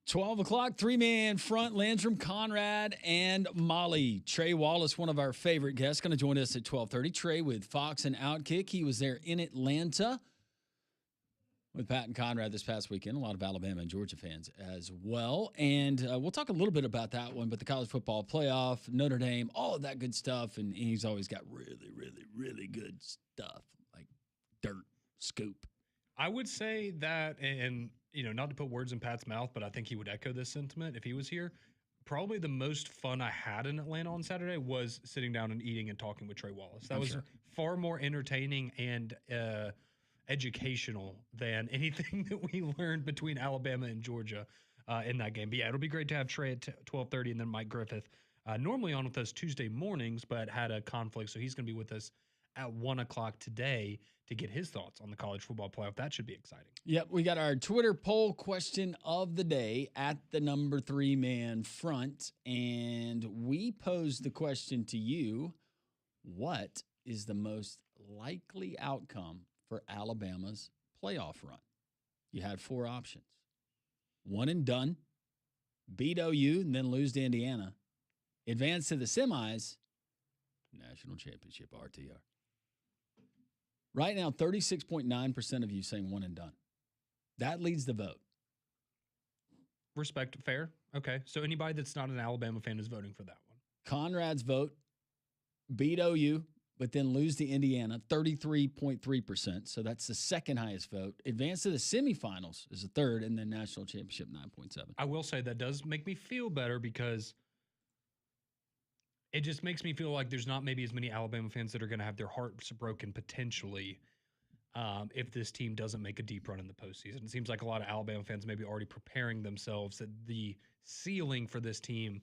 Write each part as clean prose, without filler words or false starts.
12 o'clock, three-man front, Landrum, Conrad, and Molly. Trey Wallace, one of our favorite guests, going to join us at 12:30. Trey with Fox and Outkick. He was there in Atlanta with Pat and Conrad this past weekend. A lot of Alabama and Georgia fans as well. And we'll talk a little bit about that one, but the college football playoff, Notre Dame, all of that good stuff. And he's always got really, really, really good stuff, like dirt, scoop. I would say that, and not to put words in Pat's mouth, but I think he would echo this sentiment if he was here. Probably the most fun I had in Atlanta on Saturday was sitting down and eating and talking with Trey Wallace. That was far more entertaining and educational than anything that we learned between Alabama and Georgia in that game. But yeah, it'll be great to have Trey at 12:30 and then Mike Griffith normally on with us Tuesday mornings, but had a conflict, so he's going to be with us at 1 o'clock today to get his thoughts on the college football playoff. That should be exciting. Yep, we got our Twitter poll question of the day at the number 3-man front, and we posed the question to you: what is the most likely outcome for Alabama's playoff run? You had 4 options: one and done, beat OU and then lose to Indiana, advance to the semis, national championship, RTR. Right now, 36.9% of you saying one and done. That leads the vote. Respect, fair. Okay, so anybody that's not an Alabama fan is voting for that one. Conrad's vote, beat OU, but then lose to Indiana, 33.3%. So that's the second highest vote. Advance to the semifinals is the third, and then national championship, 9.7. I will say that does make me feel better because it just makes me feel like there's not maybe as many Alabama fans that are going to have their hearts broken potentially if this team doesn't make a deep run in the postseason. It seems like a lot of Alabama fans may be already preparing themselves that the ceiling for this team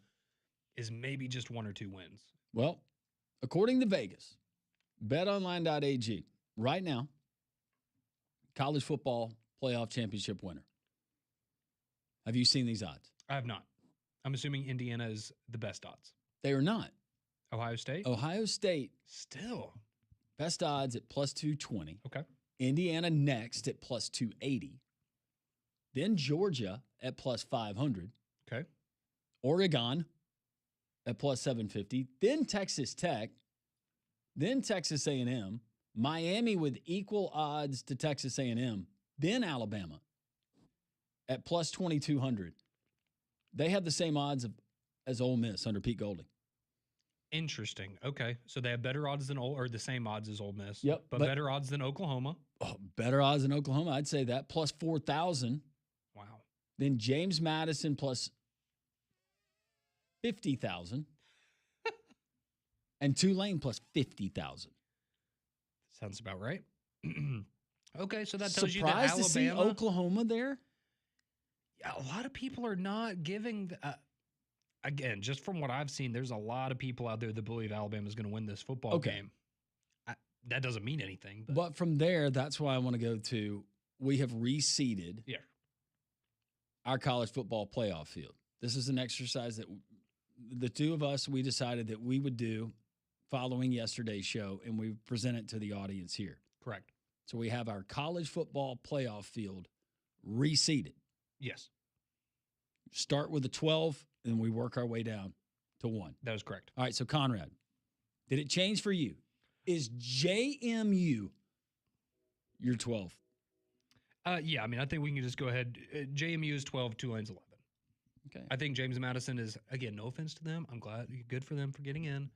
is maybe just 1 or 2 wins. Well, according to Vegas, betonline.ag, right now, college football playoff championship winner. Have you seen these odds? I have not. I'm assuming Indiana is the best odds. They are not. Ohio State? Ohio State. Still. Best odds at plus 220. Okay. Indiana next at plus 280. Then Georgia at plus 500. Okay. Oregon at plus 750. Then Texas Tech. Then Texas A&M. Miami with equal odds to Texas A&M. Then Alabama at plus 2,200. They have the same odds as Ole Miss under Pete Golding. Interesting. Okay. So they have better odds than or the same odds as Ole Miss. Yep. But better odds than Oklahoma. Oh, better odds than Oklahoma. I'd say that. Plus 4,000. Wow. Then James Madison plus 50,000. And Tulane plus 50,000. Sounds about right. Okay, so that tells you that Surprised Alabama. to see Oklahoma there? Yeah, a lot of people are not giving. Again, just from what I've seen, there's a lot of people out there that believe Alabama's going to win this football game. That doesn't mean anything. But from there, that's why I want to go to, we have reseeded our college football playoff field. This is an exercise that the two of us, we decided that we would do following yesterday's show, and we present it to the audience here. Correct. So we have our college football playoff field reseeded. Yes. Start with a 12, and we work our way down to 1. That is correct. All right, so Conrad, did it change for you? Is JMU your 12? Yeah, I mean, I think we can just go ahead. JMU is 12, Tulane's 11. Okay. I think James Madison is, again, no offense to them. I'm glad, good for them for getting in.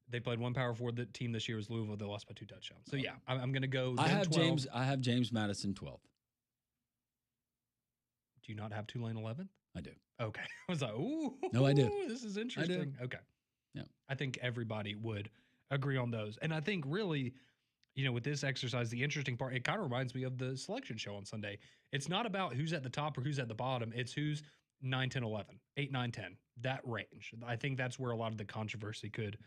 They played one Power 4 team this year was Louisville. They lost by 2 touchdowns. So, yeah, I'm going to go. I have 12. I have James Madison 12. Do you not have Tulane 11th? I do. Okay. I was like, ooh. No, I do. This is interesting. Okay. Yeah. I think everybody would agree on those. And I think really, with this exercise, the interesting part, it kind of reminds me of the selection show on Sunday. It's not about who's at the top or who's at the bottom. It's who's 9, 10, 11, 8, 9, 10, that range. I think that's where a lot of the controversy could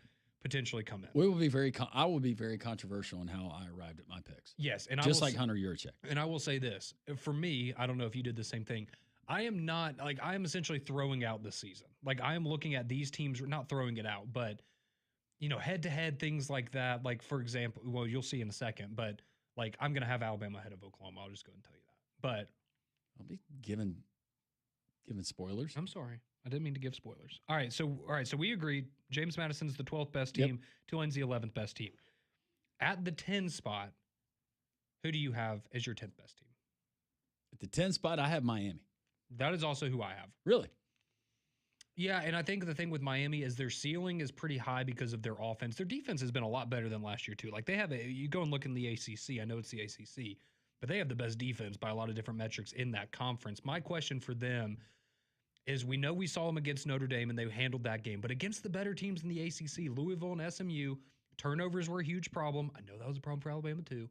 potentially come in. We will be I will be very controversial in how I arrived at my picks. Yes. And just like Hunter Yurachek. And I will say this, for me, I don't know if you did the same thing. I am essentially throwing out the season. Like, I am looking at these teams, not throwing it out, but, head-to-head things like that. Like, for example, well, you'll see in a second, but, like, I'm going to have Alabama ahead of Oklahoma. I'll just go ahead and tell you that. But I'll be giving giving spoilers. I'm sorry. I didn't mean to give spoilers. All right, so we agreed James Madison's the 12th best team, Tulane's the 11th best team. At the 10 spot, who do you have as your 10th best team? At the 10 spot, I have Miami. That is also who I have. Really? Yeah, and I think the thing with Miami is their ceiling is pretty high because of their offense. Their defense has been a lot better than last year, too. Like, they have you go and look in the ACC. I know it's the ACC, but they have the best defense by a lot of different metrics in that conference. My question for them is we know we saw them against Notre Dame and they handled that game, but against the better teams in the ACC, Louisville and SMU, turnovers were a huge problem. I know that was a problem for Alabama, too.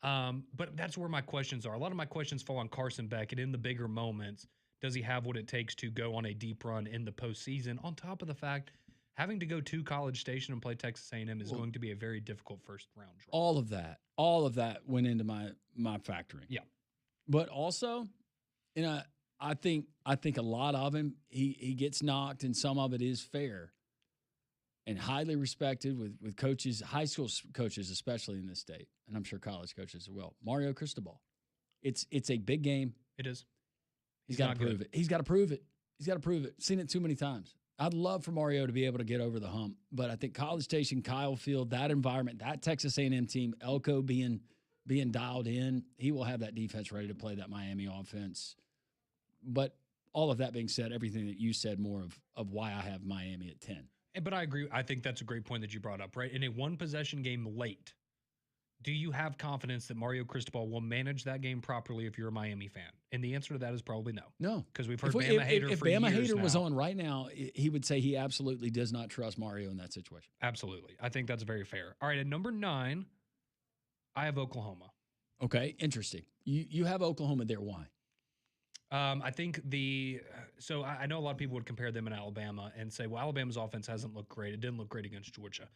But that's where my questions are. A lot of my questions fall on Carson Beck, and in the bigger moments, does he have what it takes to go on a deep run in the postseason? On top of the fact, having to go to College Station and play Texas A&M is going to be a very difficult first round draw. All of that went into my factoring. Yeah, but also, I think a lot of him he gets knocked, and some of it is fair and highly respected with coaches, high school coaches especially in this state, and I'm sure college coaches as well. Mario Cristobal, it's a big game. It is. He's got to prove it. He's got to prove it. He's got to prove it. Seen it too many times. I'd love for Mario to be able to get over the hump, but I think College Station, Kyle Field, that environment, that Texas A&M team, Elko being dialed in, he will have that defense ready to play that Miami offense. But all of that being said, everything that you said more of why I have Miami at 10. But I agree. I think that's a great point that you brought up, right? In a one-possession game late, do you have confidence that Mario Cristobal will manage that game properly if you're a Miami fan? And the answer to that is probably no. No. Because we've heard Bama Hater for years now. If Bama Hater was on right now, he would say he absolutely does not trust Mario in that situation. Absolutely. I think that's very fair. All right, at number 9, I have Oklahoma. Okay, interesting. You have Oklahoma there. Why? I think so I know a lot of people would compare them in Alabama and say, well, Alabama's offense hasn't looked great. It didn't look great against Georgia.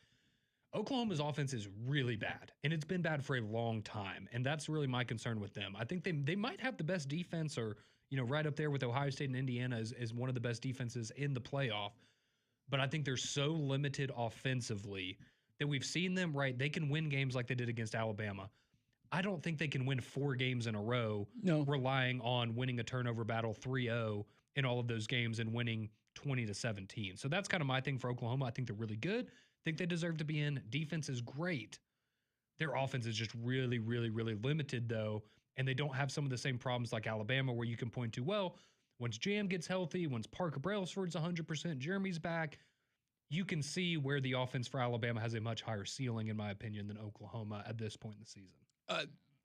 Oklahoma's offense is really bad, and it's been bad for a long time, and that's really my concern with them. I think they might have the best defense, or right up there with Ohio State and Indiana as one of the best defenses in the playoff, but I think they're so limited offensively that we've seen them, right, they can win games like they did against Alabama. I don't think they can win 4 games in a row relying on winning a turnover battle 3-0 in all of those games and winning 20-17. So that's kind of my thing for Oklahoma. I think they're really good. I think they deserve to be in. Defense is great. Their offense is just really, really, really limited, though, and they don't have some of the same problems like Alabama where you can point to, well, once Jam gets healthy, once Parker Brailsford's 100%, Jeremy's back, you can see where the offense for Alabama has a much higher ceiling, in my opinion, than Oklahoma at this point in the season.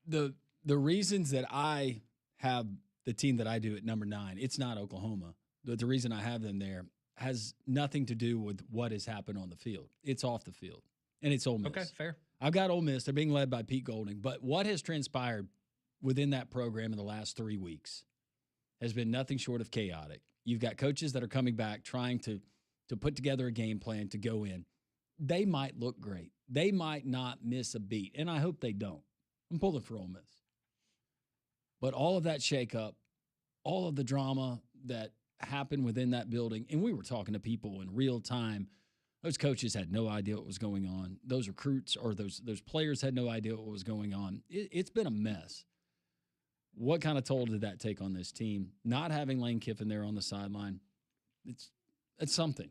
The reasons that I have the team that I do at number 9, it's not Oklahoma. The reason I have them there has nothing to do with what has happened on the field. It's off the field, and it's Ole Miss. Okay, fair. I've got Ole Miss. They're being led by Pete Golding. But what has transpired within that program in the last 3 weeks has been nothing short of chaotic. You've got coaches that are coming back trying to put together a game plan to go in. They might look great. They might not miss a beat, and I hope they don't. I'm pulling for Ole Miss. But all of that shakeup, all of the drama that happened within that building, and we were talking to people in real time. Those coaches had no idea what was going on. Those recruits or those players had no idea what was going on. It's been a mess. What kind of toll did that take on this team? Not having Lane Kiffin there on the sideline, it's something.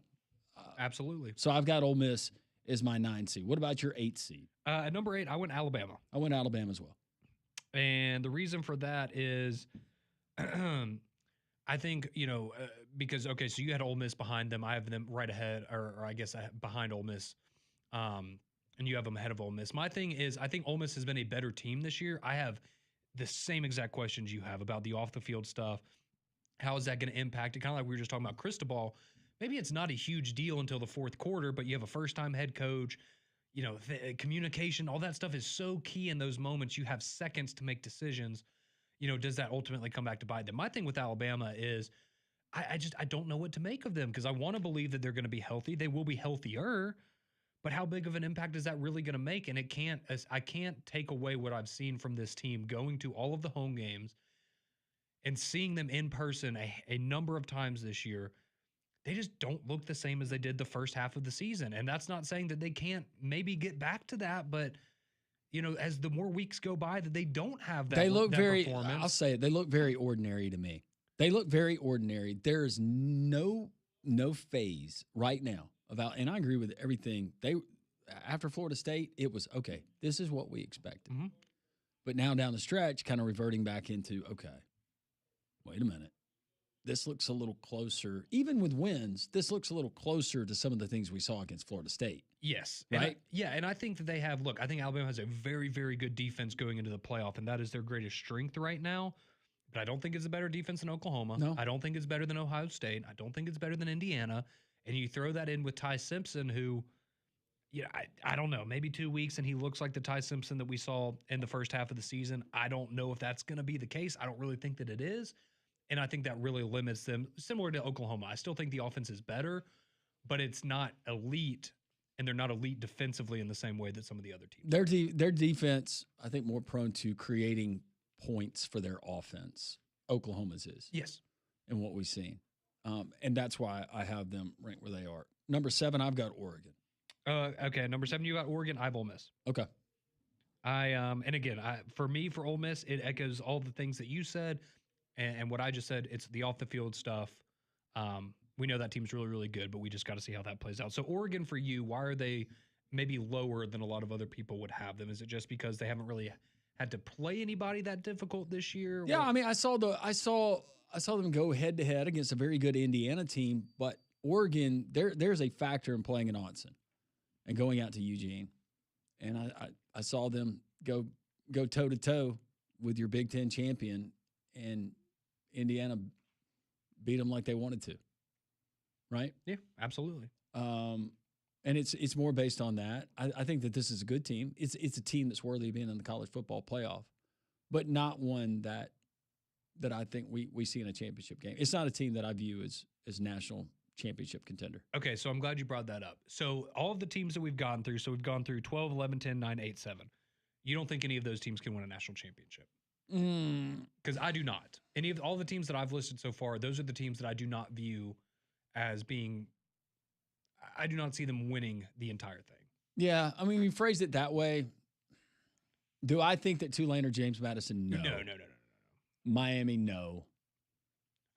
Absolutely. So I've got Ole Miss as my 9 seed. What about your 8 seed? At number 8, I went Alabama. I went Alabama as well. And the reason for that is I think, because, okay, so you had Ole Miss behind them. I have them right ahead, or I guess behind Ole Miss, and you have them ahead of Ole Miss. My thing is I think Ole Miss has been a better team this year. I have the same exact questions you have about the off-the-field stuff. How is that going to impact it? Kind of like we were just talking about Cristobal. Maybe it's not a huge deal until the fourth quarter, but you have a first-time head coach. Communication, all that stuff is so key in those moments. You have seconds to make decisions. Does that ultimately come back to bite them? My thing with Alabama is I don't know what to make of them because I want to believe that they're going to be healthy. They will be healthier, but how big of an impact is that really going to make? And I can't take away what I've seen from this team going to all of the home games and seeing them in person a number of times this year. They just don't look the same as they did the first half of the season. And that's not saying that they can't maybe get back to that, but as the more weeks go by that they don't have that, they look that very, performance. I'll say it, they look very ordinary to me. They look very ordinary. There is no phase right now about, and I agree with everything. After Florida State, it was okay. This is what we expected. Mm-hmm. But now down the stretch, kind of reverting back into, okay, wait a minute. This looks a little closer. Even with wins, this looks a little closer to some of the things we saw against Florida State. Yes. Right? And I think that they have, look, I think Alabama has a very, very good defense going into the playoff, and that is their greatest strength right now. But I don't think it's a better defense than Oklahoma. No. I don't think it's better than Ohio State. I don't think it's better than Indiana. And you throw that in with Ty Simpson, who, I don't know, maybe 2 weeks and he looks like the Ty Simpson that we saw in the first half of the season. I don't know if that's going to be the case. I don't really think that it is. And I think that really limits them, similar to Oklahoma. I still think the offense is better, but it's not elite, and they're not elite defensively in the same way that some of the other teams. Their defense, I think, more prone to creating points for their offense. Oklahoma's is. Yes. And what we've seen. And that's why I have them ranked where they are. Number 7, I've got Oregon. Okay, number 7, you got Oregon. I have Ole Miss. Okay. And again, for me, for Ole Miss, it echoes all the things that you said. And what I just said, it's the off the field stuff. We know that team's really, really good, but we just got to see how that plays out. So Oregon, for you, why are they maybe lower than a lot of other people would have them? Is it just because they haven't really had to play anybody that difficult this year? Yeah, I mean, I saw them go head to head against a very good Indiana team, but Oregon, there's a factor in playing in Autzen and going out to Eugene, and I saw them go toe to toe with your Big Ten champion, and Indiana beat them like they wanted to, right? Yeah, absolutely. And it's more based on that. I think that this is a good team. It's a team that's worthy of being in the college football playoff, but not one that I think we see in a championship game. It's not a team that I view as national championship contender. Okay, so I'm glad you brought that up. So all of the teams that we've gone through, so we've gone through 12, 11, 10, 9, 8, 7. You don't think any of those teams can win a national championship? Because I do not. All the teams that I've listed so far, those are the teams that I do not view as being. I do not see them winning the entire thing. Yeah, I mean, you phrased it that way. Do I think that Tulane or James Madison? No. No. Miami, no.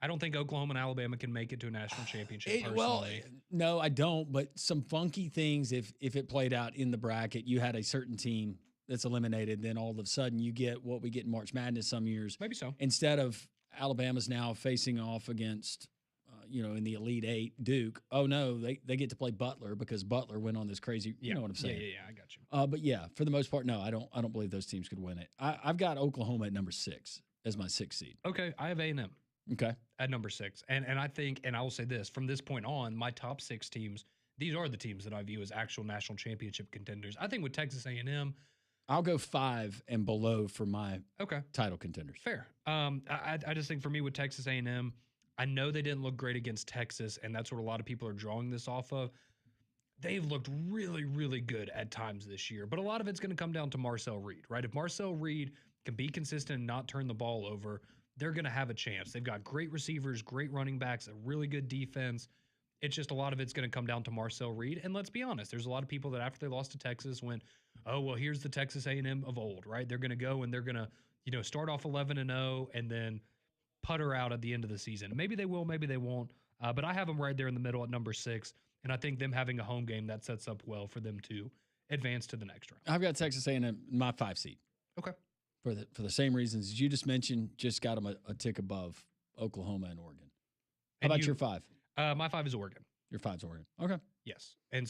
I don't think Oklahoma and Alabama can make it to a national championship personally. No, I don't. But some funky things, if it played out in the bracket, you had a certain team that's eliminated, then all of a sudden you get what we get in March Madness some years. Maybe so. Instead of Alabama's now facing off against, in the Elite Eight, Duke. Oh, no, they get to play Butler because Butler went on this crazy, you know what I'm saying? Yeah, I got you. But yeah, for the most part, no, I don't believe those teams could win it. I've got Oklahoma at number 6 as my 6th seed. Okay, I have A&M. Okay. At number 6. And I think, and I will say this, from this point on, my top 6 teams, these are the teams that I view as actual national championship contenders. I think with Texas A&M, I'll go 5 and below for my title contenders. Fair. I just think for me with Texas A&M, I know they didn't look great against Texas, and that's what a lot of people are drawing this off of. They've looked really, really good at times this year, but a lot of it's going to come down to Marcel Reed, right? If Marcel Reed can be consistent and not turn the ball over, they're going to have a chance. They've got great receivers, great running backs, a really good defense. It's just a lot of it's going to come down to Marcel Reed. And let's be honest, there's a lot of people that after they lost to Texas went, oh, well, here's the Texas A&M of old, right? They're going to go and they're going to, start off 11-0 and then putter out at the end of the season. Maybe they will, maybe they won't. But I have them right there in the middle at number 6. And I think them having a home game, that sets up well for them to advance to the next round. I've got Texas A&M my 5 seed. Okay. For the same reasons as you just mentioned, just got them a tick above Oklahoma and Oregon. How about your 5? My 5 is Oregon. Your 5's Oregon. Okay. Yes. And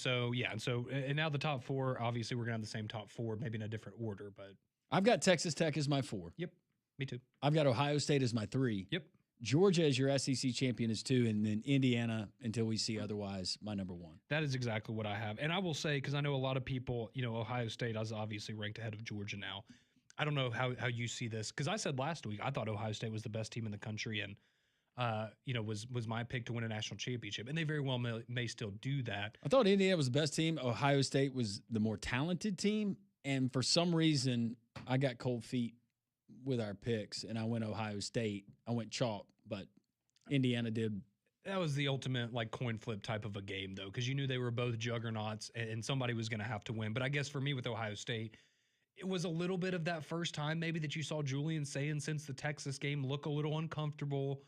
now the top 4, obviously we're going to have the same top 4, maybe in a different order, but. I've got Texas Tech as my 4. Yep. Me too. I've got Ohio State as my 3. Yep. Georgia as your SEC champion is 2, and then Indiana, until we see otherwise, my number 1. That is exactly what I have. And I will say, because I know a lot of people, Ohio State is obviously ranked ahead of Georgia now. I don't know how you see this, because I said last week I thought Ohio State was the best team in the country and, was my pick to win a national championship. And they very well may still do that. I thought Indiana was the best team. Ohio State was the more talented team. And for some reason, I got cold feet with our picks, and I went Ohio State. I went chalk, but Indiana did. That was the ultimate coin flip type of a game, though, because you knew they were both juggernauts and somebody was going to have to win. But I guess for me with Ohio State, it was a little bit of that first time maybe that you saw Julian Sayin since the Texas game look a little uncomfortable.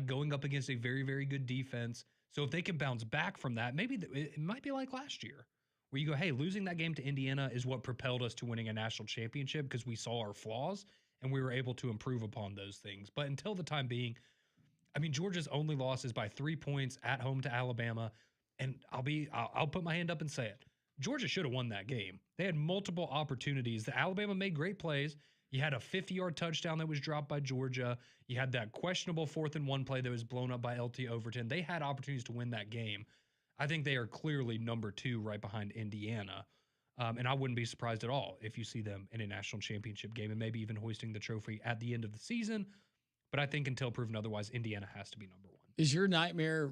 going up against a very, very good defense. So if they can bounce back from that, maybe it might be like last year where you go, hey, losing that game to Indiana is what propelled us to winning a national championship because we saw our flaws and we were able to improve upon those things. But until the time being, I mean, Georgia's only loss is by 3 points at home to Alabama. And I'll put my hand up and say it. Georgia should have won that game. They had multiple opportunities. The Alabama made great plays. You had a 50-yard touchdown that was dropped by Georgia. You had that questionable 4th-and-1 play that was blown up by LT Overton. They had opportunities to win that game. I think they are clearly number 2 right behind Indiana. And I wouldn't be surprised at all if you see them in a national championship game and maybe even hoisting the trophy at the end of the season. But I think until proven otherwise, Indiana has to be number 1. Is your nightmare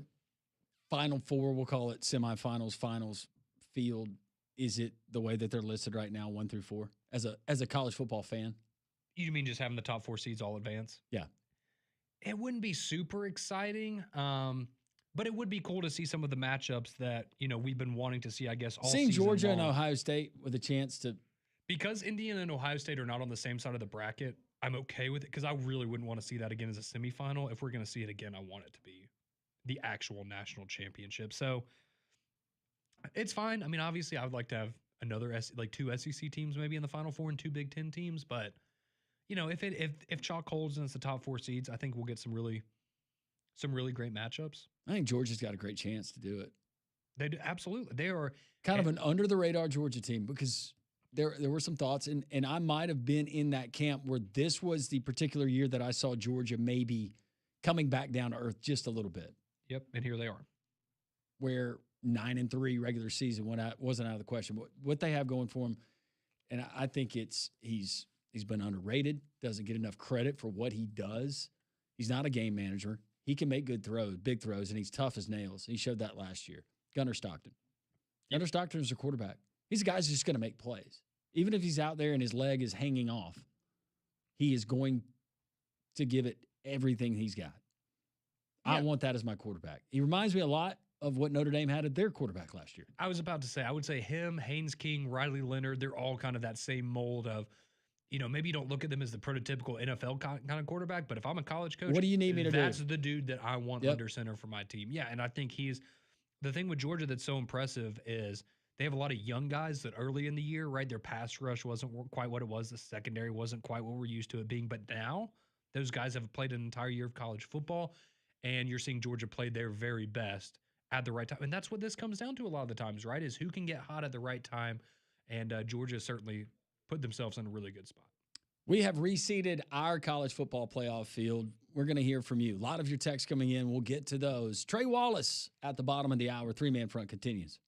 Final Four, we'll call it semifinals, finals field, is it the way that they're listed right now, 1 through 4, as a college football fan? You mean just having the top 4 seeds all advance? Yeah. It wouldn't be super exciting, but it would be cool to see some of the matchups that, we've been wanting to see, I guess, all seeing season Georgia long. and Ohio State with a chance to. Because Indiana and Ohio State are not on the same side of the bracket, I'm okay with it because I really wouldn't want to see that again as a semifinal. If we're going to see it again, I want it to be the actual national championship. So it's fine. I mean, obviously, I would like to have another 2 SEC teams maybe in the Final Four and 2 Big Ten teams. But if chalk holds and it's the top 4 seeds, I think we'll get some really great matchups. I think Georgia's got a great chance to do it. They do, absolutely. They are kind of an under the radar Georgia team because there were some thoughts, and I might have been in that camp where this was the particular year that I saw Georgia maybe coming back down to earth just a little bit. Yep, and here they are. Where 9-3 regular season wasn't out of the question. But what they have going for him, and I think he's been underrated, doesn't get enough credit for what he does. He's not a game manager. He can make good throws, big throws, and he's tough as nails. He showed that last year. Gunnar Stockton. Gunnar Stockton is a quarterback. He's a guy who's just going to make plays. Even if he's out there and his leg is hanging off, he is going to give it everything he's got. Yeah. I want that as my quarterback. He reminds me a lot of what Notre Dame had at their quarterback last year. I was about to say, I would say him, Haynes King, Riley Leonard, they're all kind of that same mold of, maybe you don't look at them as the prototypical NFL kind of quarterback, but if I'm a college coach, what do you need me to do? That's the dude that I want under center for my team. Yeah, and I think the thing with Georgia that's so impressive is they have a lot of young guys that early in the year, right, their pass rush wasn't quite what it was. The secondary wasn't quite what we're used to it being. But now those guys have played an entire year of college football, and you're seeing Georgia play their very best at the right time. And that's what this comes down to a lot of the times, right, is who can get hot at the right time. And Georgia certainly put themselves in a really good spot. We have reseeded our college football playoff field. We're going to hear from you. A lot of your texts coming in. We'll get to those. Trey Wallace at the bottom of the hour. 3-man front continues.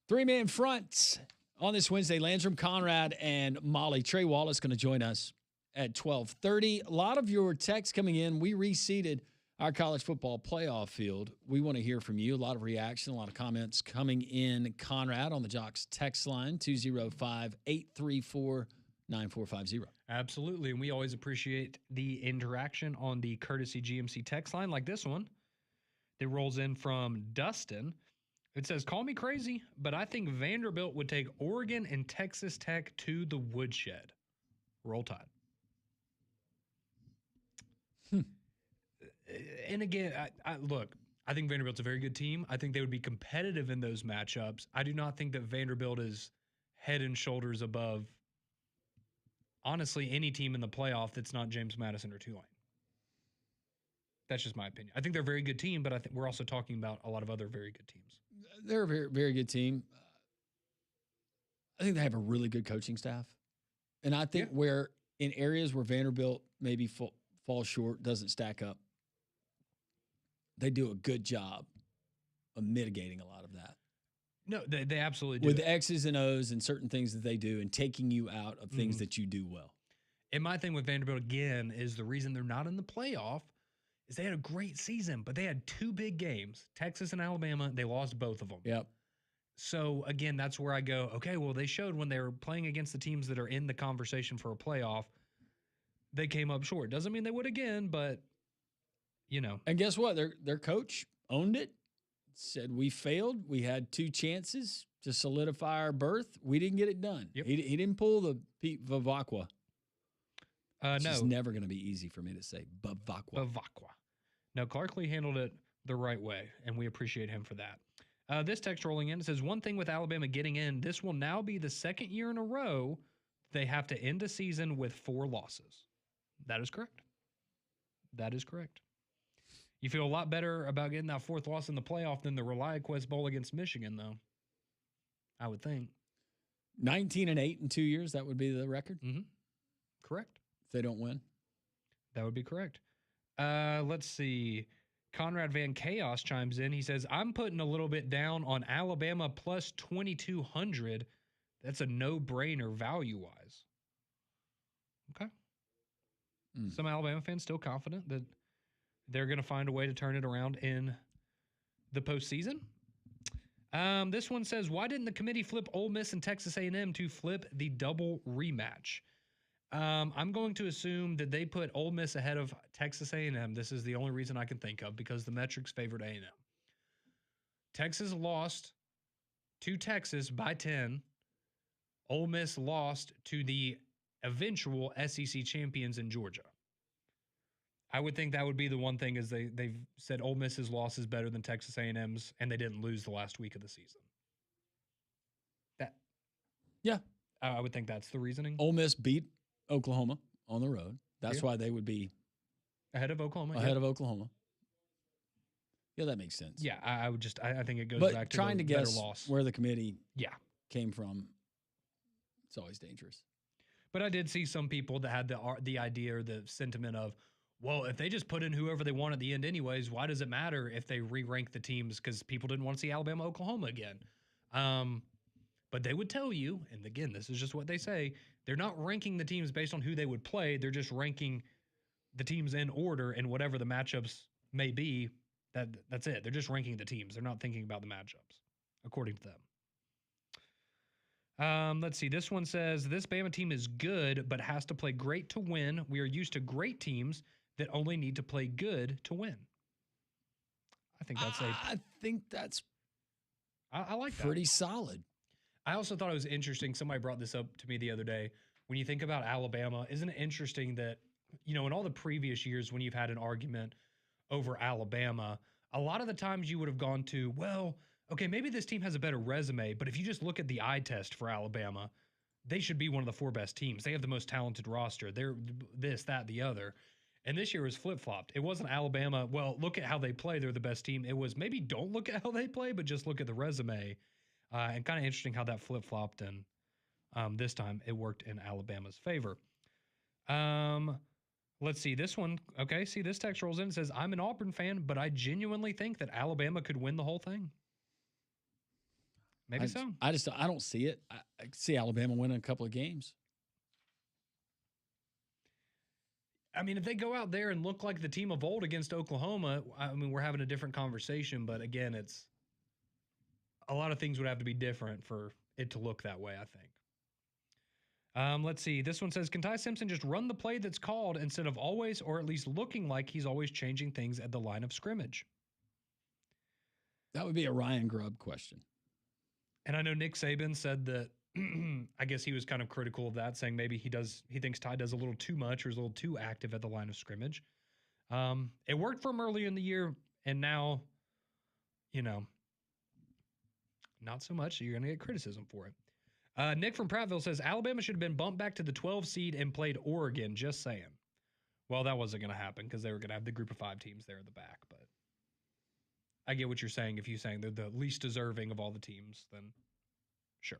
Three-man fronts on this Wednesday. Landrum, Conrad, and Molly. Trey Wallace going to join us at 12:30. A lot of your texts coming in. We reseeded our college football playoff field. We want to hear from you. A lot of reaction, a lot of comments coming in. Conrad on the Jocks text line, 205-834-9450. Absolutely. And we always appreciate the interaction on the courtesy GMC text line like this one. It rolls in from Dustin. It says, call me crazy, but I think Vanderbilt would take Oregon and Texas Tech to the woodshed. Roll Tide. And again, look, I think Vanderbilt's a very good team. I think they would be competitive in those matchups. I do not think that Vanderbilt is head and shoulders above, honestly, any team in the playoff that's not James Madison or Tulane. That's just my opinion. I think they're a very good team, but I think we're also talking about a lot of other very good teams. They're a very, very good team. I think they have a really good coaching staff. And I think where in areas where Vanderbilt maybe falls short, doesn't stack up, they do a good job of mitigating a lot of that. No, they absolutely do. With the X's and O's and certain things that they do and taking you out of things that you do well. And my thing with Vanderbilt, again, is the reason they're not in the playoff is they had a great season, but they had two big games, Texas and Alabama. They lost both of them. Yep. So, again, that's where I go, okay, well, they showed when they were playing against the teams that are in the conversation for a playoff, they came up short. Doesn't mean they would again, but, you know. And guess what? Their coach owned it, said we failed. We had two chances to solidify our berth. We didn't get it done. Yep. He didn't pull the Pete Vavakwa. No. It's never going to be easy for me to say Bavakwa. No, Clark Lee handled it the right way, and we appreciate him for that. This text rolling in says, one thing with Alabama getting in, this will now be the second year in a row they have to end a season with 4 losses. That is correct. That is correct. You feel a lot better about getting that 4th loss in the playoff than the ReliaQuest Bowl against Michigan, though. I would think. 19-8 in 2 years, that would be the record? Mm-hmm. Correct. If they don't win? That would be correct. Let's see. Conrad Van Chaos chimes in. He says, I'm putting a little bit down on Alabama plus 2,200. That's a no-brainer value-wise. Okay. Some Alabama fans still confident that they're going to find a way to turn it around in the postseason. This one says, why didn't the committee flip Ole Miss and Texas A&M to flip the double rematch? I'm going to assume that they put Ole Miss ahead of Texas A&M. This is the only reason I can think of because the metrics favored A&M. Texas lost to Texas by 10. Ole Miss lost to the eventual SEC champions in Georgia. I would think that would be the one thing is they've said Ole Miss's loss is better than Texas A&M's, and they didn't lose the last week of the season. I would think that's the reasoning. Ole Miss beat Oklahoma on the road. That's why they would be ahead of Oklahoma. Ahead of Oklahoma. Yeah, that makes sense. Yeah, I would just I think it goes back to trying the to guess better loss. Where the committee came from, it's always dangerous. But I did see some people that had the idea or the sentiment of, well, if they just put in whoever they want at the end anyways, why does it matter if they re-rank the teams? Because people didn't want to see Alabama, Oklahoma again. But they would tell you, and again, this is just what they say, they're not ranking the teams based on who they would play. They're just ranking the teams in order, and whatever the matchups may be, that's it. They're just ranking the teams. They're not thinking about the matchups, according to them. Let's see. This one says, this Bama team is good, but has to play great to win. We are used to great teams that only need to play good to win. I think that's I like that. Pretty solid. I also thought it was interesting. Somebody brought this up to me the other day. When you think about Alabama, isn't it interesting that, in all the previous years when you've had an argument over Alabama, a lot of the times you would have gone to, well, okay, maybe this team has a better resume, but if you just look at the eye test for Alabama, they should be one of the 4 best teams. They have the most talented roster. They're this, that, the other. And this year was flip-flopped. It wasn't Alabama, well, look at how they play. They're the best team. It was maybe don't look at how they play, but just look at the resume. And kind of interesting how that flip-flopped, and this time it worked in Alabama's favor. Let's see this one. Okay, see this text rolls in and says, I'm an Auburn fan, but I genuinely think that Alabama could win the whole thing. Maybe so. I don't see it. I see Alabama winning a couple of games. I mean, if they go out there and look like the team of old against Oklahoma, I mean, we're having a different conversation. But again, it's a lot of things would have to be different for it to look that way, I think. Let's see. This one says, can Ty Simpson just run the play that's called instead of always, or at least looking like he's always changing things at the line of scrimmage? That would be a Ryan Grubb question. And I know Nick Saban said that, I guess he was kind of critical of that, saying maybe he thinks Ty does a little too much or is a little too active at the line of scrimmage. It worked for him earlier in the year, and now, not so much. So you're going to get criticism for it. Nick from Prattville says, Alabama should have been bumped back to the 12 seed and played Oregon, just saying. Well, that wasn't going to happen because they were going to have the group of 5 teams there in the back, but I get what you're saying. If you're saying they're the least deserving of all the teams, then sure.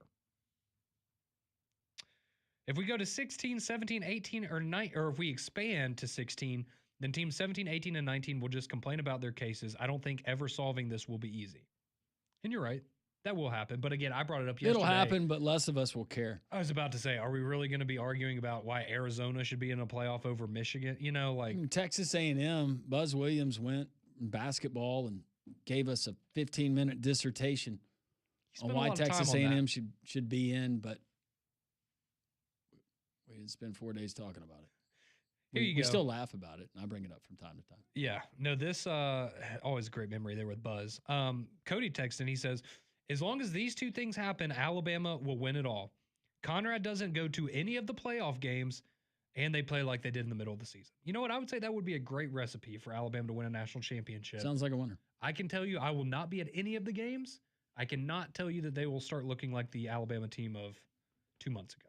If we go to 16, 17, 18, or 9, or if we expand to 16, then teams 17, 18, and 19 will just complain about their cases. I don't think ever solving this will be easy. And you're right. That will happen. But again, I brought it up yesterday. It'll happen, but less of us will care. I was about to say, are we really going to be arguing about why Arizona should be in a playoff over Michigan? Texas A&M, Buzz Williams went in basketball and gave us a 15-minute dissertation on why Texas A&M should be in, but we didn't spend 4 days talking about it. We still laugh about it, and I bring it up from time to time. Yeah. No, this always a great memory there with Buzz. Cody texted, and he says, as long as these 2 things happen, Alabama will win it all. Conrad doesn't go to any of the playoff games, and they play like they did in the middle of the season. You know what? I would say that would be a great recipe for Alabama to win a national championship. Sounds like a winner. I can tell you I will not be at any of the games. I cannot tell you that they will start looking like the Alabama team of 2 months ago.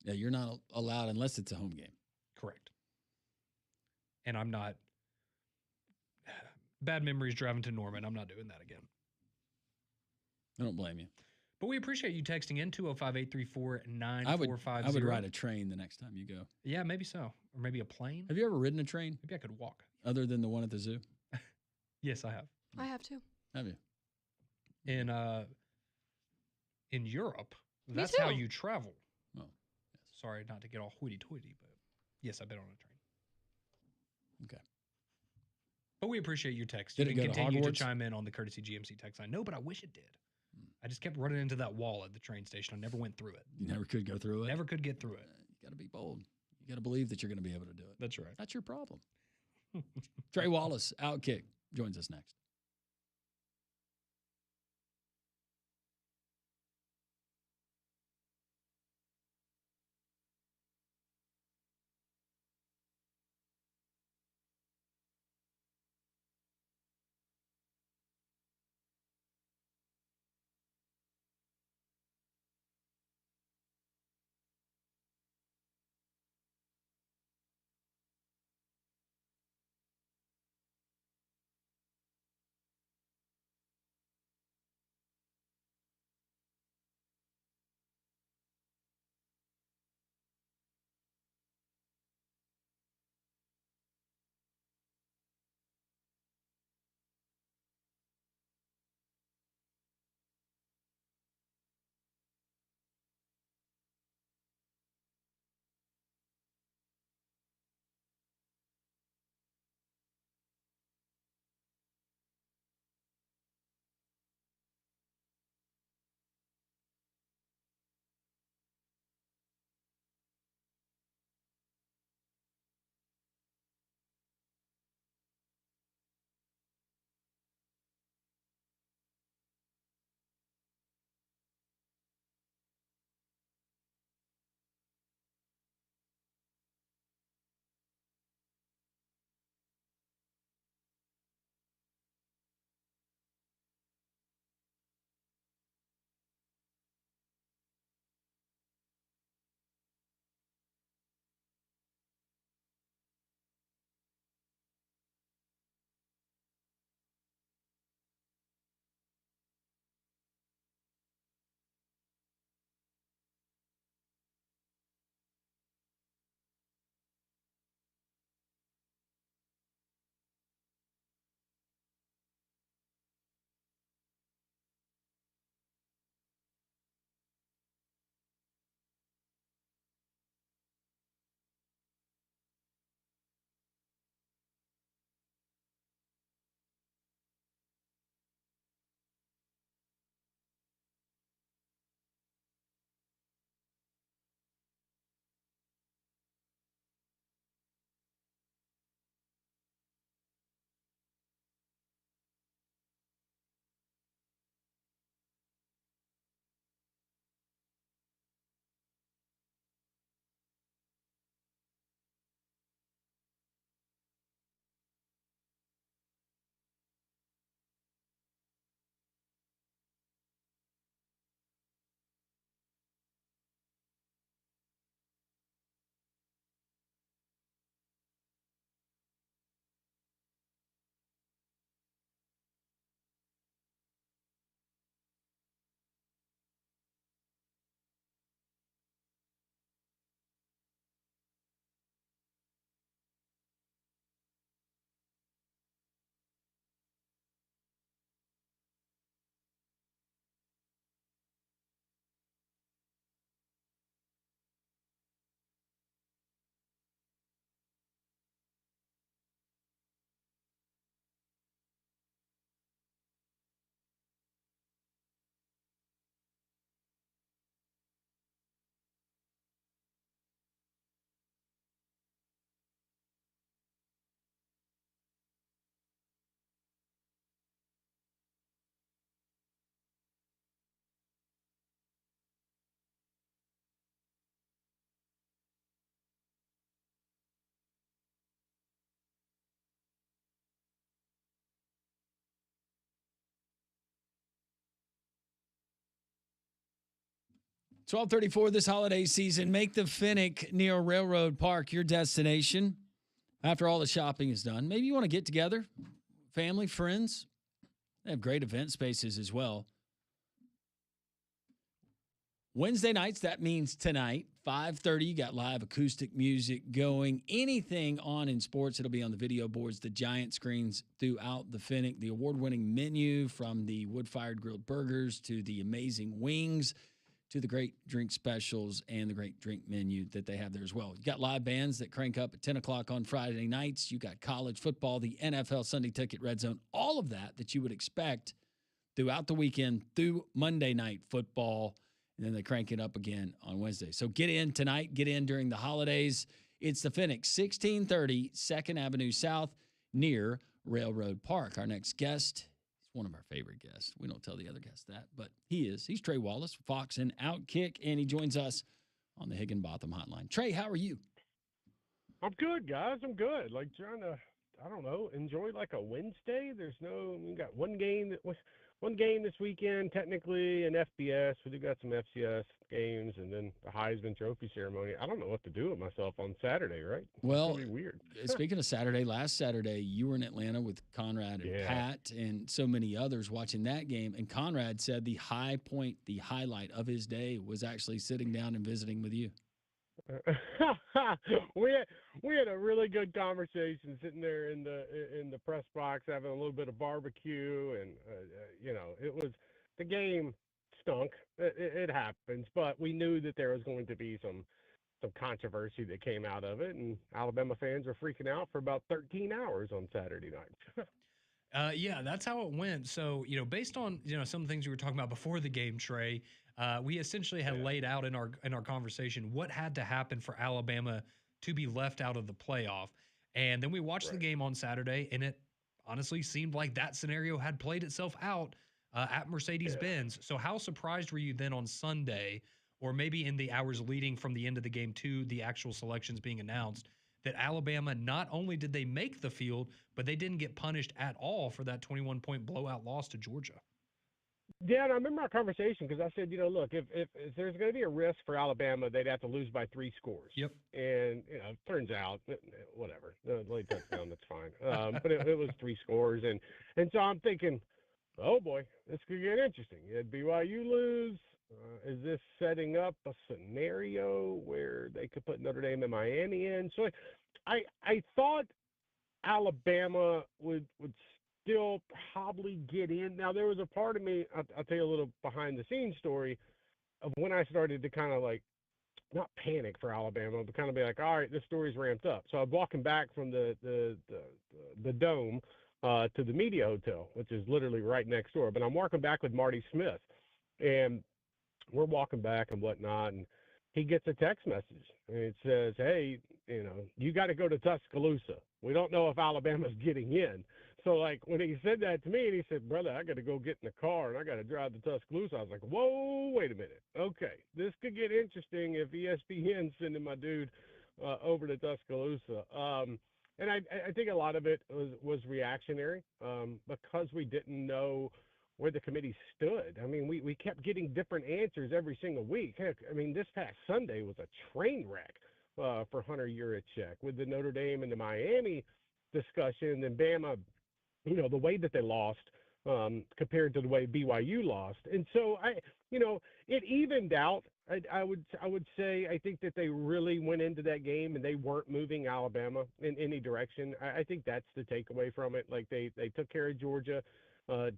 Yeah, you're not allowed unless it's a home game. Correct. And I'm not. Bad memories driving to Norman. I'm not doing that again. I don't blame you. But we appreciate you texting in 205-834-9450. I would ride a train the next time you go. Yeah, maybe so. Or maybe a plane. Have you ever ridden a train? Maybe I could walk. Other than the one at the zoo? Yes, I have. I have too. Have you? In Europe, that's how you travel. Oh, yes. Sorry not to get all hoity-toity, but yes, I've been on a train. Okay. But we appreciate your text. Did You it can go to continue to Hogwarts? chime in on the Courtesy GMC text line. No, but I wish it did. I just kept running into that wall at the train station. I never went through it. You never could go through it? Never could get through it. You got to be bold. You got to believe that you're going to be able to do it. That's right. That's your problem. Trey Wallace, Outkick, joins us next. 12:34 this holiday season. Make the Finnick near Railroad Park your destination. After all the shopping is done, maybe you want to get together, family, friends. They have great event spaces as well. Wednesday nights, that means tonight, 5:30, you got live acoustic music going. Anything on in sports, it'll be on the video boards, the giant screens throughout the Finnick, the award-winning menu from the wood-fired grilled burgers to the amazing wings to the great drink specials and the great drink menu that they have there as well. You got live bands that crank up at 10 o'clock on Friday nights. You got college football, the NFL Sunday Ticket, Red Zone, all of that you would expect throughout the weekend through Monday Night Football. And then they crank it up again on Wednesday. So get in tonight, get in during the holidays. It's the Finnick, 1630 2nd Avenue South near Railroad Park. Our next guest, he's one of our favorite guests. We don't tell the other guests that, but he is. He's Trey Wallace, Fox and Outkick, and he joins us on the Higginbotham Hotline. Trey, how are you? I'm good, guys. I'm good. Like trying to, I don't know, enjoy like a Wednesday. We got one game this weekend, technically, in FBS. We do got some FCS games, and then the Heisman Trophy ceremony. I don't know what to do with myself on Saturday, right? Well, it's gonna be weird. Speaking of Saturday, last Saturday, you were in Atlanta with Conrad and Pat and so many others watching that game. And Conrad said the high point, the highlight of his day was actually sitting down and visiting with you. we had a really good conversation sitting there in the press box having a little bit of barbecue, and it was, the game stunk. It happens, but we knew that there was going to be some controversy that came out of it, and Alabama fans were freaking out for about 13 hours on Saturday night. Yeah, that's how it went. So, based on, some of the things we were talking about before the game, Trey, we essentially had laid out in our conversation what had to happen for Alabama to be left out of the playoff. And then we watched the game on Saturday, and it honestly seemed like that scenario had played itself out at Mercedes-Benz. So how surprised were you then on Sunday, or maybe in the hours leading from the end of the game to the actual selections being announced, that Alabama, not only did they make the field, but they didn't get punished at all for that 21-point blowout loss to Georgia? Yeah, and I remember our conversation because I said, look, if there's going to be a risk for Alabama, they'd have to lose by 3 scores. Yep. And, it turns out, whatever, the late touchdown, that's fine. But it was 3 scores. And so I'm thinking, oh, boy, this could get interesting. You had BYU lose. Is this setting up a scenario where they could put Notre Dame and Miami in? So I thought Alabama would still probably get in. Now, there was a part of me, I'll tell you a little behind-the-scenes story of when I started to kind of like, not panic for Alabama, but kind of be like, all right, this story's ramped up. So I'm walking back from the Dome to the Media Hotel, which is literally right next door. But I'm walking back with Marty Smith, and we're walking back and whatnot, and he gets a text message, and it says, hey, you got to go to Tuscaloosa. We don't know if Alabama's getting in. So, like, when he said that to me, and he said, brother, I got to go get in the car, and I got to drive to Tuscaloosa, I was like, whoa, wait a minute. Okay, this could get interesting if ESPN's sending my dude over to Tuscaloosa. And I think a lot of it was reactionary because we didn't know where the committee stood. I mean, we kept getting different answers every single week. Heck, I mean, this past Sunday was a train wreck for Hunter Yurichek with the Notre Dame and the Miami discussion, and Bama, the way that they lost compared to the way BYU lost. And so it evened out. I would say I think that they really went into that game and they weren't moving Alabama in any direction. I think that's the takeaway from it. Like they took care of Georgia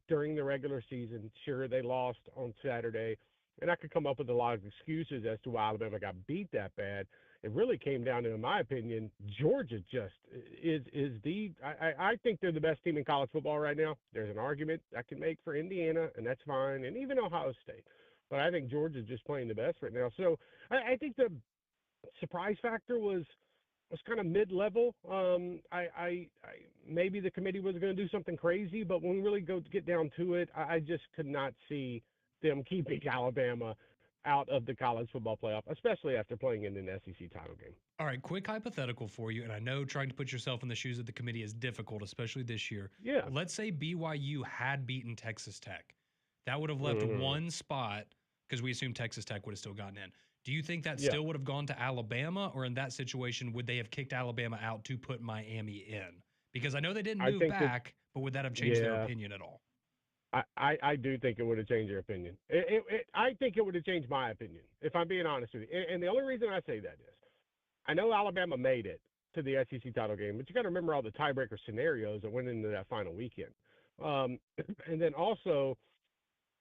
during the regular season. Sure, they lost on Saturday, and I could come up with a lot of excuses as to why Alabama got beat that bad. It really came down to, in my opinion, Georgia just is I think they're the best team in college football right now. There's an argument I can make for Indiana, and that's fine, and even Ohio State. But I think Georgia's just playing the best right now. So I think the surprise factor was kind of mid-level. I maybe the committee was going to do something crazy, but when we really get down to it, I just could not see them keeping Alabama out of the college football playoff, especially after playing in an SEC title game. All right, quick hypothetical for you, and I know trying to put yourself in the shoes of the committee is difficult, especially this year. Yeah. Let's say BYU had beaten Texas Tech. That would have left one spot because we assumed Texas Tech would have still gotten in. Do you think that Yeah. still would have gone to Alabama, or in that situation, would they have kicked Alabama out to put Miami in? Because I know they didn't I move think that, back, but would that have changed their yeah, opinion at all? I do think it would have changed their opinion. I think it would have changed my opinion, if I'm being honest with you. And the only reason I say that is I know Alabama made it to the SEC title game, but you got to remember all the tiebreaker scenarios that went into that final weekend. Um, and then also,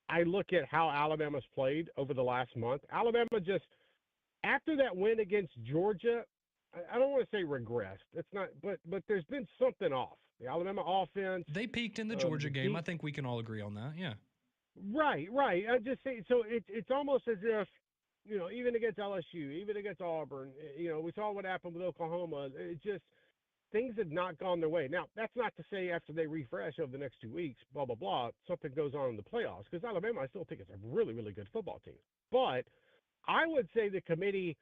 I look at how Alabama's played over the last month. Alabama just, after that win against Georgia, I don't want to say regressed. It's not, but there's been something off. The Alabama offense, They peaked in the the Georgia game. I deep, think we can all agree on that. Yeah. right. I just say so. It's almost as if even against LSU, even against Auburn, we saw what happened with Oklahoma. It just things had not gone their way. Now that's not to say after they refresh over the next 2 weeks, blah blah blah, something goes on in the playoffs because Alabama, I still think it's a really really good football team. But I would say the committee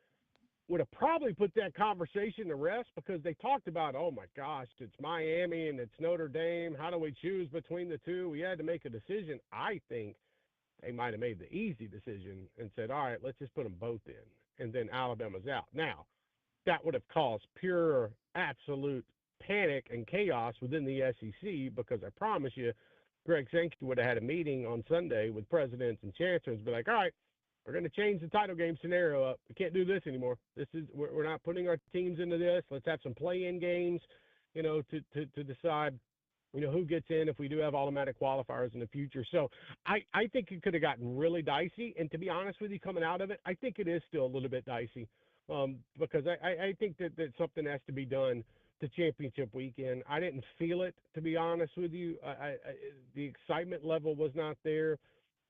would have probably put that conversation to rest because they talked about, oh my gosh, it's Miami and it's Notre Dame. How do we choose between the two? We had to make a decision. I think they might have made the easy decision and said, all right, let's just put them both in. And then Alabama's out. Now, that would have caused pure, absolute panic and chaos within the SEC because I promise you, Greg Sankey would have had a meeting on Sunday with presidents and chancellors and be like, all right, we're going to change the title game scenario up. We can't do this anymore. We're not putting our teams into this. Let's have some play-in games, to decide, who gets in if we do have automatic qualifiers in the future. So I think it could have gotten really dicey. And to be honest with you, coming out of it, I think it is still a little bit dicey because I think that something has to be done to championship weekend. I didn't feel it, to be honest with you. The excitement level was not there.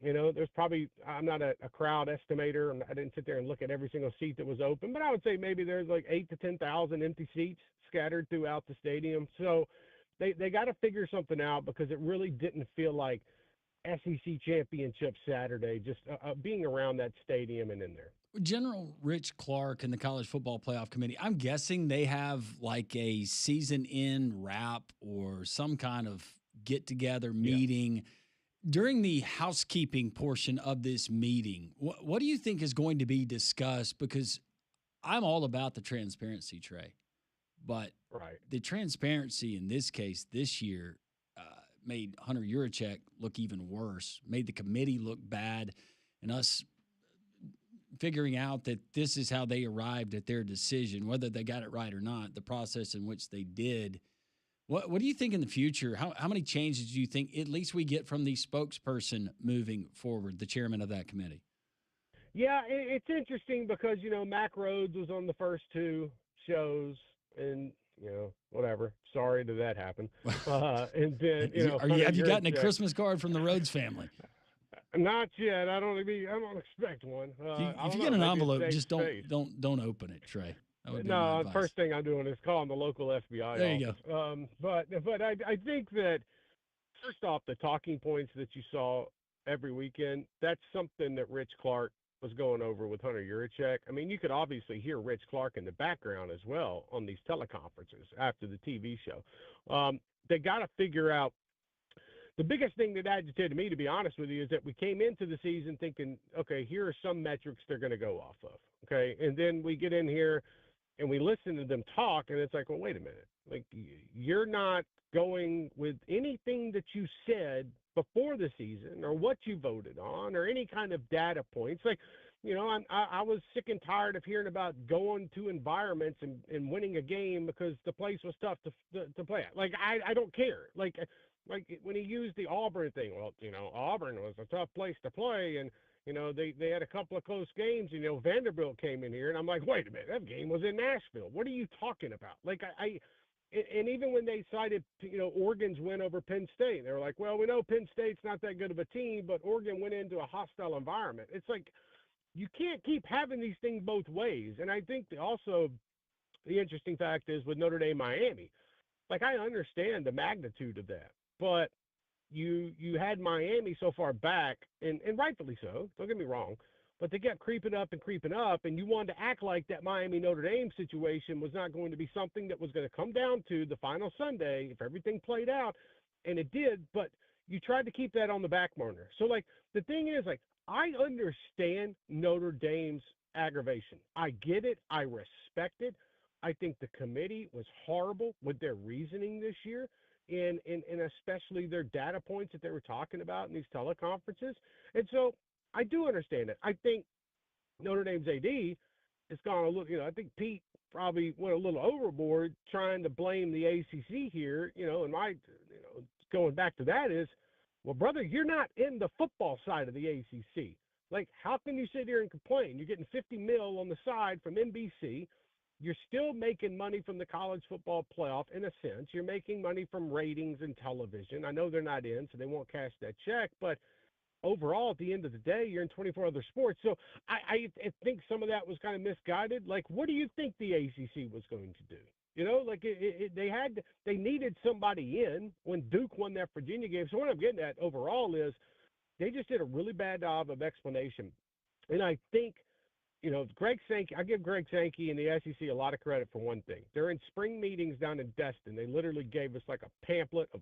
There's probably, I'm not a crowd estimator, and I didn't sit there and look at every single seat that was open, but I would say maybe there's like 8 to 10,000 empty seats scattered throughout the stadium. So they got to figure something out because it really didn't feel like SEC championship Saturday, just being around that stadium and in there. General Rich Clark and the College Football Playoff Committee, I'm guessing they have like a season end wrap or some kind of get together meeting. Yeah. During the housekeeping portion of this meeting, what do you think is going to be discussed? Because I'm all about the transparency, Trey, but the transparency in this case this year made Hunter Yurachek look even worse, made the committee look bad, and us figuring out that this is how they arrived at their decision, whether they got it right or not, the process in which they did. What do you think in the future? How many changes do you think at least we get from the spokesperson moving forward, the chairman of that committee? Yeah, it's interesting because, Mac Rhodes was on the first two shows and, whatever. Sorry that happened. And then, have you gotten a Christmas card from the Rhodes family? Not yet. I don't expect one. If you get an envelope, just don't open it, Trey. No, the first thing I'm doing is calling the local FBI there you office. Go. But I think that first off, the talking points that you saw every weekend, that's something that Rich Clark was going over with Hunter Yurachek. I mean, you could obviously hear Rich Clark in the background as well on these teleconferences after the TV show. They got to figure out. The biggest thing that agitated me, to be honest with you, is that we came into the season thinking, okay, here are some metrics they're going to go off of. Okay. And then we get in here and we listen to them talk, and it's like, well, wait a minute. Like, you're not going with anything that you said before the season or what you voted on or any kind of data points. Like, I was sick and tired of hearing about going to environments and winning a game because the place was tough to play at. Like, I don't care. Like when he used the Auburn thing, well, Auburn was a tough place to play, and they had a couple of close games. Vanderbilt came in here, and I'm like, wait a minute, that game was in Nashville. What are you talking about? Like, and even when they cited, Oregon's win over Penn State, they were like, well, we know Penn State's not that good of a team, but Oregon went into a hostile environment. It's like, you can't keep having these things both ways. And I think also the interesting fact is with Notre Dame, Miami, like, I understand the magnitude of that, but you had Miami so far back, and rightfully so, don't get me wrong, but they kept creeping up, and you wanted to act like that Miami-Notre Dame situation was not going to be something that was going to come down to the final Sunday if everything played out, and it did, but you tried to keep that on the back burner. So, like, the thing is, like, I understand Notre Dame's aggravation. I get it. I respect it. I think the committee was horrible with their reasoning this year, and especially their data points that they were talking about in these teleconferences. And so I do understand it. I think Notre Dame's AD has gone a little, I think Pete probably went a little overboard trying to blame the ACC here, and going back to that is, well, brother, you're not in the football side of the ACC. Like, how can you sit here and complain? You're getting 50 mil on the side from NBC. You're still making money from the college football playoff in a sense. You're making money from ratings and television. I know they're not in, so they won't cash that check, but overall, at the end of the day, you're in 24 other sports. So I think some of that was kind of misguided. Like, what do you think the ACC was going to do? Like they needed somebody in when Duke won that Virginia game. So what I'm getting at overall is they just did a really bad job of explanation. And I think, Greg Sankey, I give Greg Sankey and the SEC a lot of credit for one thing. During spring meetings down in Destin, they literally gave us like a pamphlet of,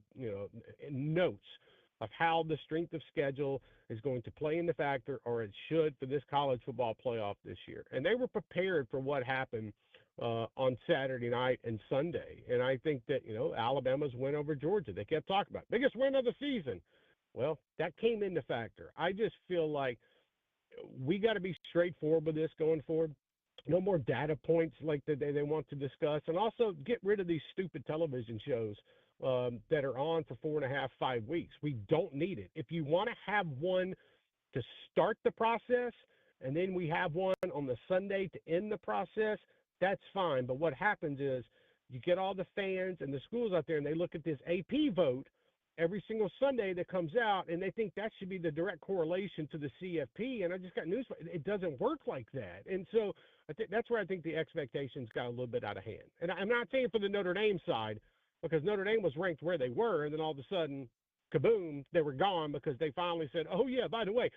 notes of how the strength of schedule is going to play in the factor, or it should, for this college football playoff this year. And they were prepared for what happened on Saturday night and Sunday. And I think that, Alabama's win over Georgia, they kept talking about biggest win of the season. Well, that came into factor. I just feel like we got to be straightforward with this going forward. No more data points like they want to discuss. And also get rid of these stupid television shows that are on for 4.5, 5 weeks. We don't need it. If you want to have one to start the process, and then we have one on the Sunday to end the process, that's fine. But what happens is you get all the fans and the schools out there, and they look at this AP vote every single Sunday that comes out, and they think that should be the direct correlation to the CFP. And I just got news for it. It doesn't work like that. And so I think that's where I think the expectations got a little bit out of hand. And I'm not saying for the Notre Dame side, because Notre Dame was ranked where they were, and then all of a sudden, kaboom, they were gone because they finally said, oh, yeah, by the way,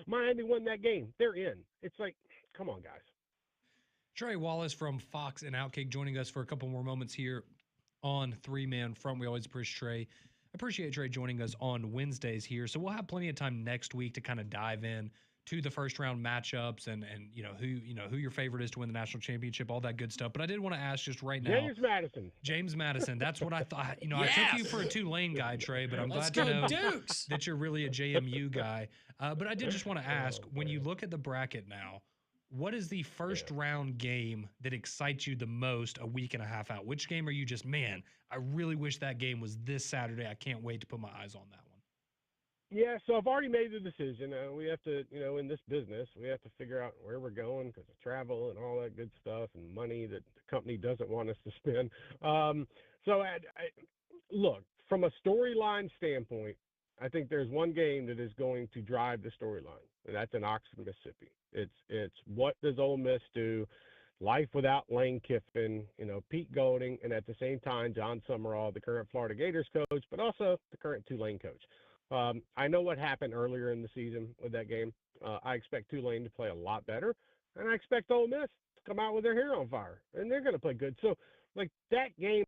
Miami won that game. They're in. It's like, come on, guys. Trey Wallace from Fox and Outkick joining us for a couple more moments here on Three Man Front. We always appreciate Trey joining us on Wednesdays here. So we'll have plenty of time next week to kind of dive in to the first round matchups and who your favorite is to win the national championship, all that good stuff. But I did want to ask just right now. James Madison. That's what I thought. Yes! I took you for a Tulane guy, Trey, but I'm glad to know that you're really a JMU guy. But I did just want to ask, when you look at the bracket now, what is the first round game that excites you the most a week and a half out? Which game are you just, man, I really wish that game was this Saturday. I can't wait to put my eyes on that one. Yeah, so I've already made the decision. We have to, in this business, we have to figure out where we're going because of travel and all that good stuff and money that the company doesn't want us to spend. Look, from a storyline standpoint, I think there's one game that is going to drive the storyline, and that's in Oxford, Mississippi. It's what does Ole Miss do? Life without Lane Kiffin, Pete Golding, and at the same time, John Summerall, the current Florida Gators coach, but also the current Tulane coach. I know what happened earlier in the season with that game. I expect Tulane to play a lot better, and I expect Ole Miss to come out with their hair on fire, and they're going to play good. So, that game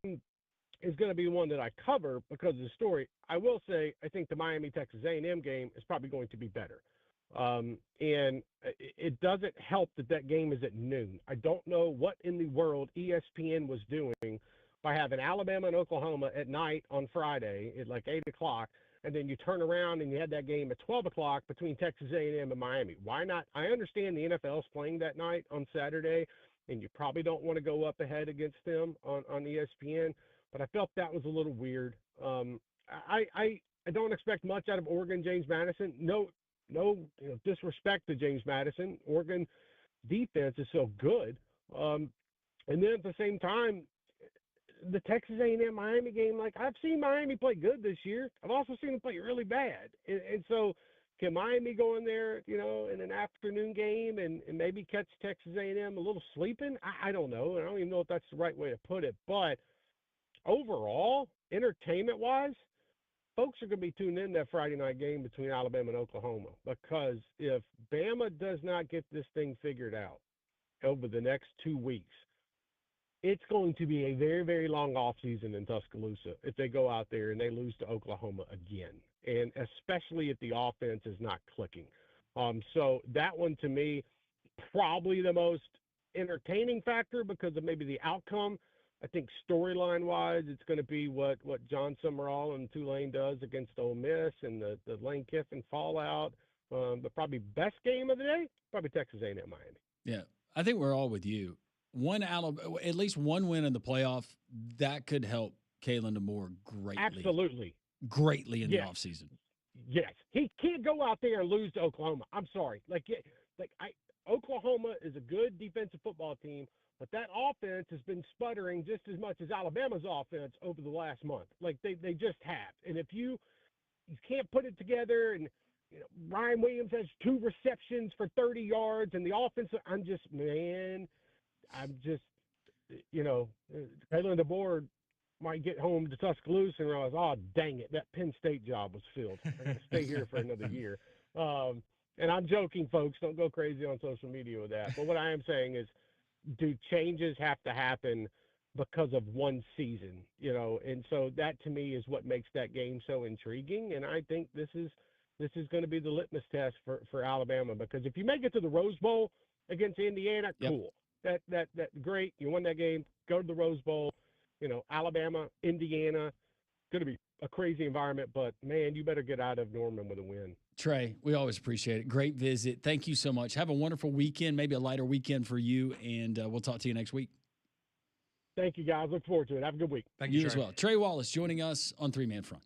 is going to be one that I cover because of the story. I will say I think the Miami-Texas A&M game is probably going to be better. And it doesn't help that game is at noon. I don't know what in the world ESPN was doing by having Alabama and Oklahoma at night on Friday at 8 o'clock, and then you turn around and you had that game at 12 o'clock between Texas A&M and Miami. Why not? I understand the NFL's playing that night on Saturday, and you probably don't want to go up ahead against them on ESPN, but I felt that was a little weird. I don't expect much out of Oregon, James Madison. No disrespect to James Madison. Oregon defense is so good. And then at the same time, the Texas A&M Miami game, I've seen Miami play good this year. I've also seen them play really bad. And so can Miami go in there, in an afternoon game and maybe catch Texas A&M a little sleeping? I don't know. I don't even know if that's the right way to put it. But overall, entertainment-wise, folks are going to be tuning in that Friday night game between Alabama and Oklahoma, because if Bama does not get this thing figured out over the next 2 weeks, it's going to be a very, very long offseason in Tuscaloosa if they go out there and they lose to Oklahoma again, and especially if the offense is not clicking. So that one to me, probably the most entertaining factor because of maybe the outcome. I think storyline wise, it's going to be what John Summerall and Tulane does against Ole Miss and the Lane Kiffin fallout. But probably best game of the day, probably Texas A&M Miami. Yeah, I think we're all with you. At least one win in the playoff that could help Kalen DeMoore greatly in the offseason. Yes, he can't go out there and lose to Oklahoma. I'm sorry. Oklahoma is a good defensive football team, but that offense has been sputtering just as much as Alabama's offense over the last month. Like they just have. And if you can't put it together, and Ryan Williams has 2 receptions for 30 yards, and the offense, I'm just Kalen DeBoer might get home to Tuscaloosa and realize, oh, dang it, that Penn State job was filled. I got to stay here for another year. And I'm joking, folks. Don't go crazy on social media with that. But what I am saying is, do changes have to happen because of one season? And so that to me is what makes that game so intriguing. And I think this is going to be the litmus test for Alabama, because if you make it to the Rose Bowl against Indiana, cool. That great. You won that game. Go to the Rose Bowl. Alabama, Indiana, going to be a crazy environment, but man, you better get out of Norman with a win. Trey, we always appreciate it. Great visit. Thank you so much. Have a wonderful weekend, maybe a lighter weekend for you, and we'll talk to you next week. Thank you, guys. Look forward to it. Have a good week. Thank you, Trey. As well. Trey Wallace joining us on 3-Man Front.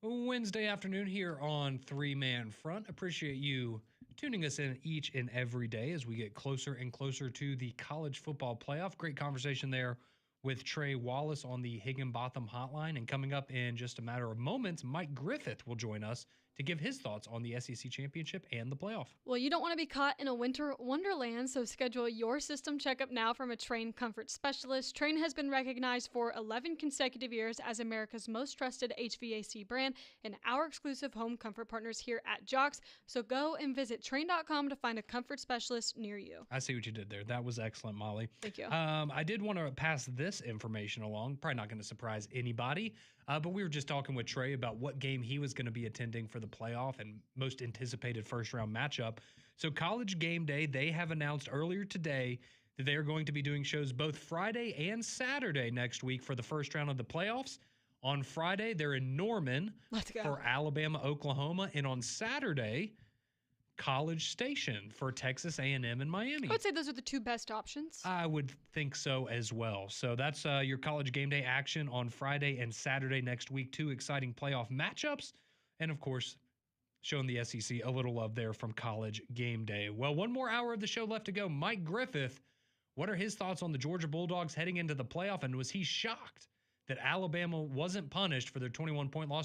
Wednesday afternoon here on Three Man Front. Appreciate you tuning us in each and every day as we get closer and closer to the college football playoff. Great conversation there with Trey Wallace on the Higginbotham hotline. And coming up in just a matter of moments, Mike Griffith will join us to give his thoughts on the SEC championship and the playoff. Well, you don't want to be caught in a winter wonderland, so schedule your system checkup now from a Trane comfort specialist. Trane has been recognized for 11 consecutive years as America's most trusted HVAC brand and our exclusive home comfort partners here at Jocks. So go and visit Trane.com to find a comfort specialist near you. I see what you did there. That was excellent, Molly. Thank you. I did want to pass this information along. Probably not going to surprise anybody. But we were just talking with Trey about what game he was going to be attending for the playoff and most anticipated first-round matchup. So College Game Day, they have announced earlier today that they are going to be doing shows both Friday and Saturday next week for the first round of the playoffs. On Friday, they're in Norman for Alabama, Oklahoma. And on Saturday, College Station for Texas A&M and Miami. I would say those are the two best options. I would think so as well. So that's your College Game Day action on Friday and Saturday next week. Two exciting playoff matchups. And, of course, showing the SEC a little love there from College Game Day. Well, one more hour of the show left to go. Mike Griffith, what are his thoughts on the Georgia Bulldogs heading into the playoff? And was he shocked that Alabama wasn't punished for their 21-point loss